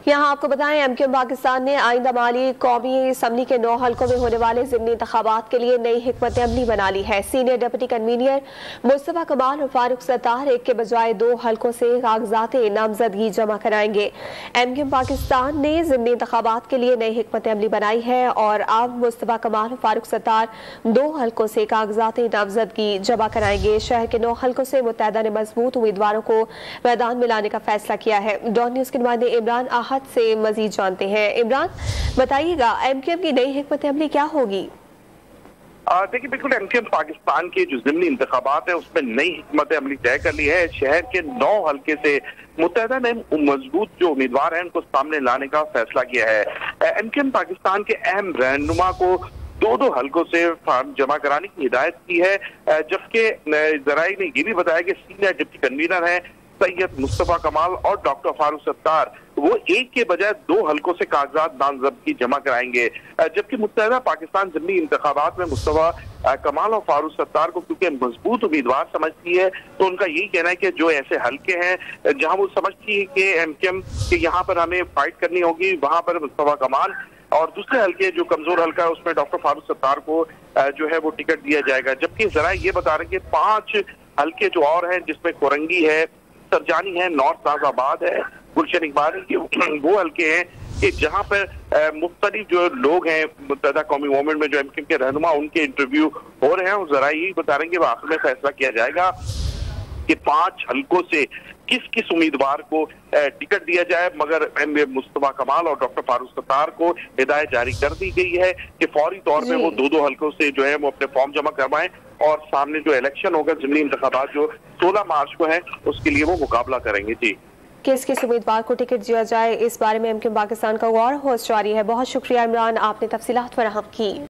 यहाँ आपको बताएं, एमक्यूएम पाकिस्तान ने आइंदा माली कौमी असम्बली के 9 हल्कों में होने वाले ज़िमनी इंतखाबात के लिए नई हिकमत अमली बना ली है। सीनियर डिप्टी कन्वीनर मुस्तफा कमाल और फारूक सत्तार एक के बजाय 2 हल्कों से कागजात नामजदगी जमा कराएंगे। एमक्यूएम पाकिस्तान ने ज़िमनी इंतखाबात के लिए नई हिकमत अमली बनाई है और अब मुस्तफा कमाल और फारूक सत्तार 2 हल्कों से कागजात नामजदगी जमा कराएंगे। शहर के 9 हल्कों से मुत्तहिदा ने मजबूत उम्मीदवारों को मैदान में लाने का फैसला किया है। डॉन न्यूज़ के नुमाइंदे इमरान से मजीद जानते हैं। इमरान, बताइएगा एमक्यूएम की नई हिकमत अमली क्या होगी? देखिए, बिल्कुल एमक्यूएम पाकिस्तान के जो ज़िमनी इंतखाबात है उसमें नई हिकमत अमली तय कर ली है। शहर के 9 हल्के से मुत्तहिदा ने मजबूत जो उम्मीदवार हैं उनको सामने लाने का फैसला किया है। एमक्यूएम पाकिस्तान के अहम रहनुमा को 2 हल्कों से फार्म जमा कराने की हिदायत की है, जबकि जराई ने यह भी बताया कि सीनियर डिप्टी कन्वीनर है सैयद मुस्तफा कमाल और डॉक्टर फारूक सत्तार वो एक के बजाय 2 हल्कों से कागजात नामजदगी जमा कराएंगे। जबकि मुत्तहिदा पाकिस्तान ज़िमनी इंतखाबात में मुस्तफा कमाल और फारूक सत्तार को क्योंकि मजबूत उम्मीदवार समझती है, तो उनका यही कहना है कि जो ऐसे हल्के हैं जहां वो समझती है कि एमक्यूएम के यहाँ पर हमें फाइट करनी होगी, वहां पर मुस्तफा कमाल और दूसरे हल्के जो कमजोर हल्का है उसमें डॉक्टर फारूक सत्तार को जो है वो टिकट दिया जाएगा। जबकि जरा ये बता रहे कि 5 हल्के जो और हैं जिसमें कोरंगी है, सरजानी है, नॉर्थ नाजाबाद है, गुलशन इकबाल के वो हल्के हैं कि जहां पर मुख्तलिफ जो लोग हैं मुत्तहिदा कौमी मूवमेंट में जो एमक्यूएम के रहनुमा उनके इंटरव्यू हो रहे हैं और जरा यही बता रहे हैं कि आखिर में फैसला किया जाएगा कि 5 हल्कों से किस किस उम्मीदवार को टिकट दिया जाए। मगर मुस्तफा कमाल और डॉक्टर फारूक सत्तार को हिदायत जारी कर दी गई है कि फौरी तौर पे वो 2 हल्कों से जो है वो अपने फॉर्म जमा करवाएं और सामने जो इलेक्शन होगा ज़िमनी इंतखाबात जो 16 मार्च को है उसके लिए वो मुकाबला करेंगे। जी, किस किस उम्मीदवार को टिकट दिया जाए इस बारे में एमक्यूएम पाकिस्तान का गौर होश जारी है। बहुत शुक्रिया इमरान, आपने तफसीलात फराहम की।